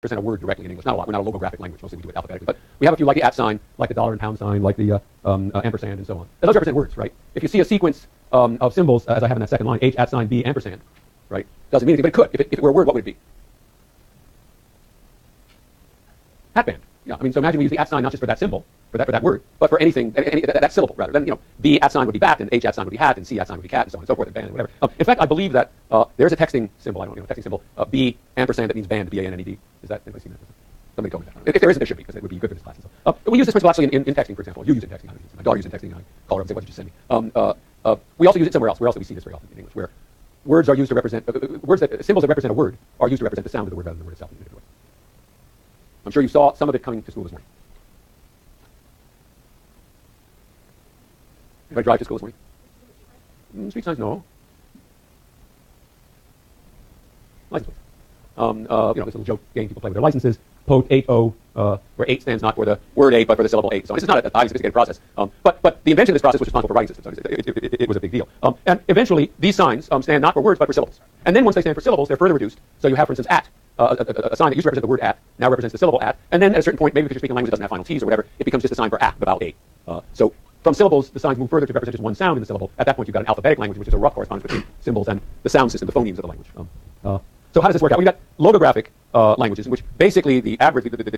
represent a word directly in English. Not a lot. We're not a logographic language. Mostly we do it alphabetically. But we have a few like the at sign, like the dollar and pound sign, like the ampersand, and so on. And those represent words, right? If you see a sequence of symbols, as I have in that second line, H, at sign, B, ampersand, right? Doesn't mean anything, but it could. If it were a word, what would it be? Hatband. Yeah. I mean, so imagine we use the at sign not just for that symbol, for that word, but for anything, that syllable rather. Then B at sign would be bat, and H at sign would be hat, and C at sign would be cat, and so on and so forth, and band, and whatever. In fact, I believe that there's a texting symbol. I don't know, texting symbol B ampersand that means band, B-A-N-N-E-D. Is that anybody seen that? Somebody told me that. If there isn't, there should be, because it would be good for this class. And so, we use this principle actually in texting, for example. You use it in texting. My daughter uses it in texting. And I call her up and say, "What did you send me?" We also use it somewhere else. Where else do we see this very often in English? Where words are used to represent symbols that represent a word are used to represent the sound of the word rather than the word itself. I'm sure you saw some of it coming to school this morning. Anybody drive to school this morning? Street signs, no. License plates. This little joke game people play with their licenses. Pote 8-0, where 8 stands not for the word 8, but for the syllable 8. So this is not a highly sophisticated process. But the invention of this process was responsible for writing systems. It was a big deal. And eventually, these signs stand not for words, but for syllables. And then once they stand for syllables, they're further reduced. So you have, for instance, at. A sign that used to represent the word at now represents the syllable at. And then at a certain point, maybe if you're speaking a language that doesn't have final T's or whatever, it becomes just a sign for at, about 8. So from syllables, the signs move further to represent just one sound in the syllable. At that point, you've got an alphabetic language, which is a rough correspondence between symbols and the sound system, the phonemes of the language. So how does this work out? We've got logographic languages in which basically the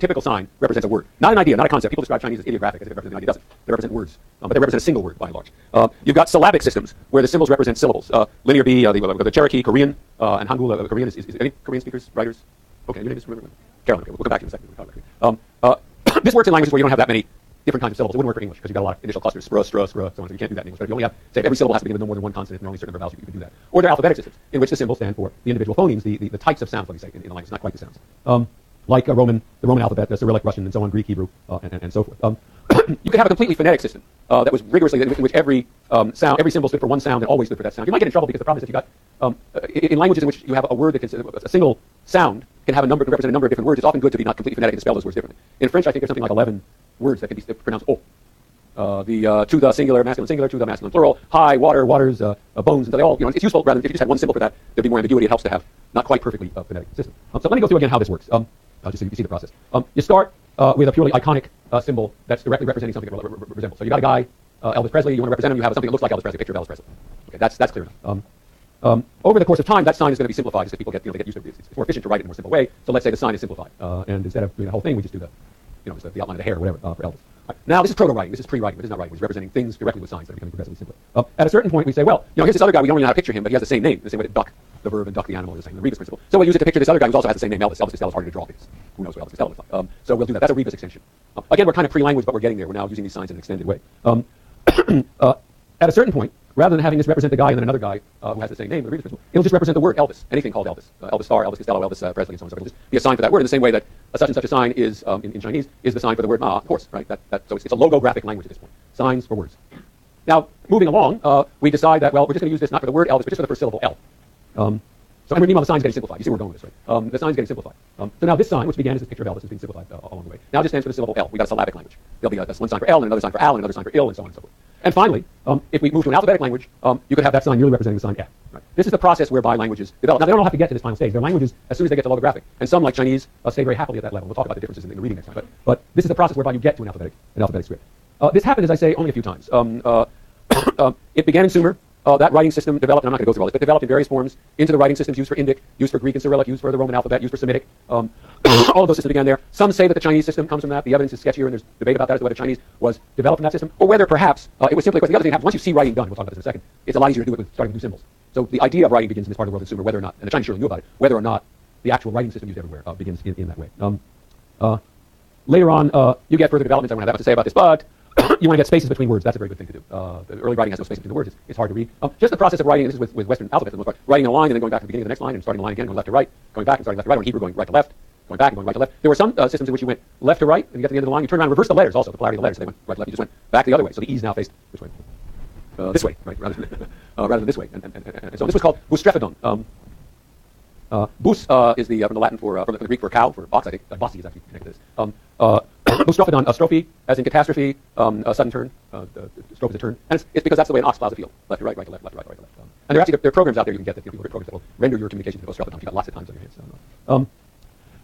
typical sign represents a word. Not an idea, not a concept. People describe Chinese as ideographic as if it represents an idea. It doesn't. They represent words, but they represent a single word by and large. You've got syllabic systems where the symbols represent syllables. Linear B, the Cherokee, Korean, and Hangul, Korean. Is any Korean speakers, writers? Okay, your name is Caroline. Okay, we'll come back to you in a second. This works in languages where you don't have that many different kinds of syllables. It wouldn't work for English because you've got a lot of initial clusters, spruh, so on. So you can't do that in English. But if you only have, say, every syllable has to begin with no more than one consonant and only a certain number of vowels, you can do that. Or there are alphabetic systems in which the symbols stand for the individual phonemes, the types of sounds, let me say, in a language, not quite the sounds. Like the Roman alphabet, the Cyrillic, Russian, and so on, Greek, Hebrew, and so forth. You could have a completely phonetic system that was rigorously, in which every symbol stood for one sound and always stood for that sound. You might get in trouble because the problem is that you got in languages in which you have a word that can a single sound can represent a number of different words. It's often good to be not completely phonetic and to spell those words differently. In French, I think there's something like 11 words that can be pronounced oh. To the singular, masculine, to the masculine, plural, high, water, waters, bones, and they all, it's useful rather than if you just had one symbol for that, there'd be more ambiguity. It helps to have not quite perfectly phonetic system. So let me go through again how this works, just so you can see the process. You start with a purely iconic symbol that's directly representing something that resembles. So you got a guy, Elvis Presley, you want to represent him, you have something that looks like Elvis Presley, a picture of Elvis Presley. Okay, that's clear enough. Over the course of time, that sign is going to be simplified just as people get used to it. It's more efficient to write it in a more simple way. So let's say the sign is simplified, and instead of doing the whole thing, we just do the outline of the hair or whatever for Elvis. Right. Now, this is proto-writing. This is pre-writing. This is not writing. It's representing things directly with signs that are becoming progressively simpler. At a certain point, we say, well, here's this other guy. We don't really know how to picture him, but he has the same name. The same way that duck, the verb, and duck, the animal, is the same. The Rebus principle. So we'll use it to picture this other guy who also has the same name, Elvis. Elvis Costello is harder to draw because who knows what Elvis Costello looks like. So we'll do that. That's a Rebus extension. Again, we're kind of pre-language, but we're getting there. We're now using these signs in an extended way. At a certain point, rather than having this represent the guy and then another guy who has the same name, the Rebus principle, it'll just represent the word Elvis. Anything called Elvis. Elvis Starr, Elvis Costello, Elvis Presley, and so on. So it'll just be a sign for that word in the same way that such and such a sign is in Chinese is the sign for the word horse, right? So it's a logographic language at this point. Signs for words. Now, moving along, we decide that, well, we're just going to use this not for the word Elvis, but just for the first syllable L. So meanwhile, the sign's getting simplified. You see where we're going with this, right? The sign's getting simplified. So now this sign, which began as this picture of Elvis, is being simplified along the way. Now it just stands for the syllable L. We've got a syllabic language. There'll be one sign for L, and another sign for Al, and another sign for ill, and so on and so forth. And finally, if we move to an alphabetic language, you could have that sign merely representing the sign F. Right? This is the process whereby languages develop. Now, they don't all have to get to this final stage. They're languages as soon as they get to logographic. And some, like Chinese, stay very happily at that level. We'll talk about the differences in the reading next time. But this is the process whereby you get to an alphabetic script. This happened, as I say, only a few times. It began in Sumer. That writing system developed, and I'm not going to go through all this, but developed in various forms into the writing systems used for Indic, used for Greek and Cyrillic, used for the Roman alphabet, used for Semitic. All of those systems began there. Some say that the Chinese system comes from that. The evidence is sketchier, and there's debate about that as to whether Chinese was developed in that system, or whether perhaps it was simply because the other thing happens. Once you see writing done, we'll talk about this in a second, it's a lot easier to do it with starting with new symbols. So the idea of writing begins in this part of the world in Sumer, whether or not, and the Chinese surely knew about it, whether or not the actual writing system used everywhere begins in that way. Later on, you get further developments. I won't have that much to say about this, but you want to get spaces between words. That's a very good thing to do. The early writing has no space between the words. It's hard to read. Just the process of writing, this is with Western alphabets for the most part, writing a line and then going back to the beginning of the next line and starting a line again, going left to right, going back and starting left to right, or in Hebrew going right to left, going back and going right to left. There were some systems in which you went left to right, and you get to the end of the line, you turn around and reverse the letters also, the polarity of the letters. So they went right to left, you just went back the other way. So the E's now faced which way? This way, right, rather than this way. And so this was called boustrephedon. Bus is from the Latin from the Greek for cow, for ox, I think. Bossi is actually connected to this. Boustrophodon, strophe, as in catastrophe, a sudden turn. Strophe is a turn. And it's because that's the way an ox plows a field. Left to right, right to left, left to right, right to left. And there are programs out there you can get that people write programs that will render your communication to boustrophodon. You've got lots of times on your hands.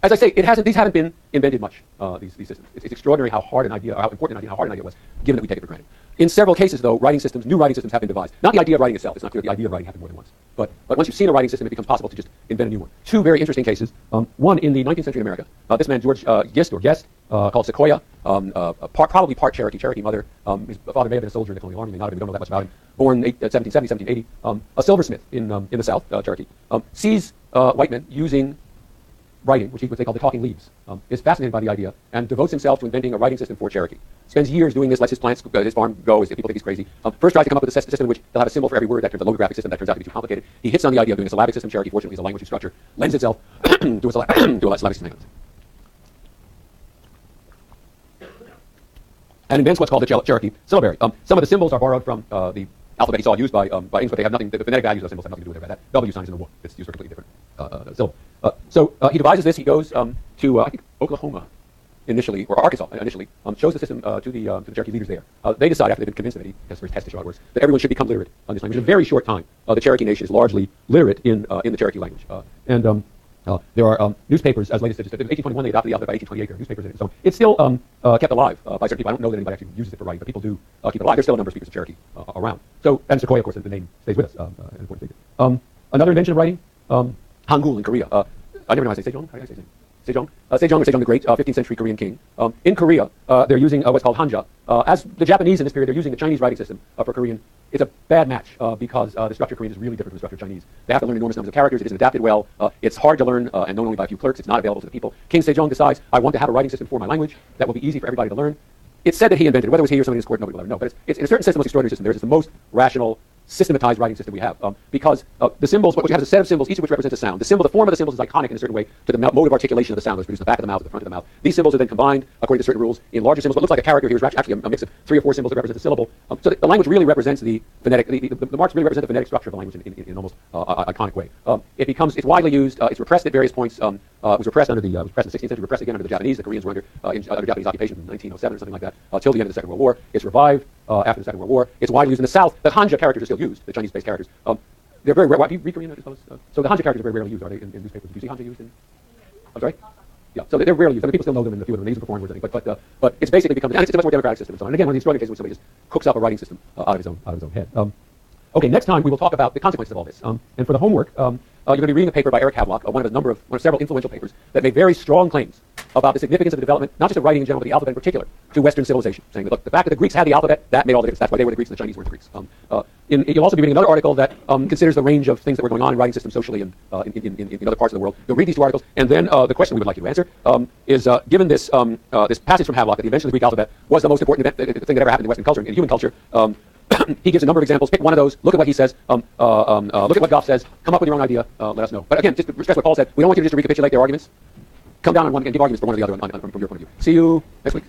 as I say, these haven't been invented much, these systems. It's extraordinary how hard an idea, or how important an idea, how hard an idea was, given that we take it for granted. In several cases, though, new writing systems have been devised. Not the idea of writing itself. It's not clear the idea of writing happened more than once. But once you've seen a writing system, it becomes possible to just invent a new one. Two very interesting cases. One in the 19th century in America. This man, George Guest, called Sequoyah, probably part Cherokee mother. His father may have been a soldier in the colonial army, may not have been, we don't know that much about him. Born 1770, 1780. A silversmith in the South, Cherokee. Sees white men using writing, which they call the talking leaves, is fascinated by the idea and devotes himself to inventing a writing system for Cherokee. Spends years doing this, lets his plants, his farm go, people think he's crazy. First tries to come up with a system in which they'll have a symbol for every word. That turns a logographic system. That turns out to be too complicated. He hits on the idea of doing a syllabic system. Cherokee, fortunately, is a language whose structure lends itself to a syllabic system. And invents what's called the Cherokee syllabary. Some of the symbols are borrowed from the alphabet he saw used by English, but they have nothing. The phonetic values of symbols have nothing to do with that. W signs in the W. It's used for a completely different syllable. So he devises this. He goes to I think Oklahoma initially, or Arkansas initially. Shows the system to the Cherokee leaders there. They decide, after they've been convinced that he has first tested how it works, that everyone should become literate on this language. In a very short time, the Cherokee nation is largely literate in the Cherokee language. There are newspapers as late as 1821. They adopted the alphabet. By 1828, there are newspapers in it. So it's still kept alive by certain people. I don't know that anybody actually uses it for writing, but people do keep it alive. There's still a number of speakers of Cherokee around. So, and Sequoyah, of course, the name stays with us. An important figure. Another invention of writing, Hangul in Korea. I never know how to say Sejong. How do I say his name? Sejong. Sejong, or Sejong the Great, 15th century Korean king. In Korea, they're using what's called Hanja. As the Japanese in this period, they're using the Chinese writing system for Korean. It's a bad match because the structure of Korean is really different from the structure of Chinese. They have to learn enormous numbers of characters. It isn't adapted well. It's hard to learn and known only by a few clerks. It's not available to the people. King Sejong decides, I want to have a writing system for my language that will be easy for everybody to learn. It's said that he invented it. Whether it was he or somebody in his court, nobody will ever know. But it's in a certain sense the most extraordinary system there is. It's the most rational, systematized writing system we have, because the symbols, what you have is a set of symbols, each of which represents a sound. The form of the symbols is iconic in a certain way to the mode of articulation of the sound that's produced in the back of the mouth, at the front of the mouth. These symbols are then combined according to certain rules in larger symbols. What looks like a character here is actually a mix of 3 or 4 symbols that represent a syllable. So the language really represents the phonetic, the marks really represent the phonetic structure of the language in an almost iconic way. It's widely used. It's repressed at various points. It was repressed under was repressed in the 16th century, repressed again under the Japanese. The Koreans were under Japanese occupation from 1907 or something like that, till the end of the Second World War. It's revived after the Second World War. It's widely used in the South. The Hanja characters are still used, the Chinese-based characters. They're very rare. Do you read Korean? So the Hanja characters are very rarely used, are they, in newspapers? Do you see Hanja used in? I'm sorry? Yeah, so they're rarely used. I mean, people still know them in a few of them. They use them for foreign words, I think. But it's basically become, and it's a much more democratic system and so on. And again, one of the extraordinary cases when somebody just cooks up a writing system out of his own head. Okay, next time we will talk about the consequences of all this. And for the homework, you're going to be reading a paper by Eric Havelock, one of several influential papers that made very strong claims about the significance of the development, not just of writing in general, but the alphabet in particular, to Western civilization. Saying that, look, the fact that the Greeks had the alphabet, that made all the difference. That's why they were the Greeks and the Chinese weren't the Greeks. You'll also be reading another article that considers the range of things that were going on in writing systems socially in other parts of the world. You'll read these 2 articles, and then the question we would like you to answer is, given this passage from Havelock that the invention of the Greek alphabet was the most important thing that ever happened in Western culture, in human culture, he gives a number of examples. Pick one of those. Look at what he says. Look at what Goff says. Come up with your own idea. Let us know. But again, just to stress what Paul said, we don't want you to just recapitulate their arguments. Come down on one and give arguments for one or the other from your point of view. See you next week.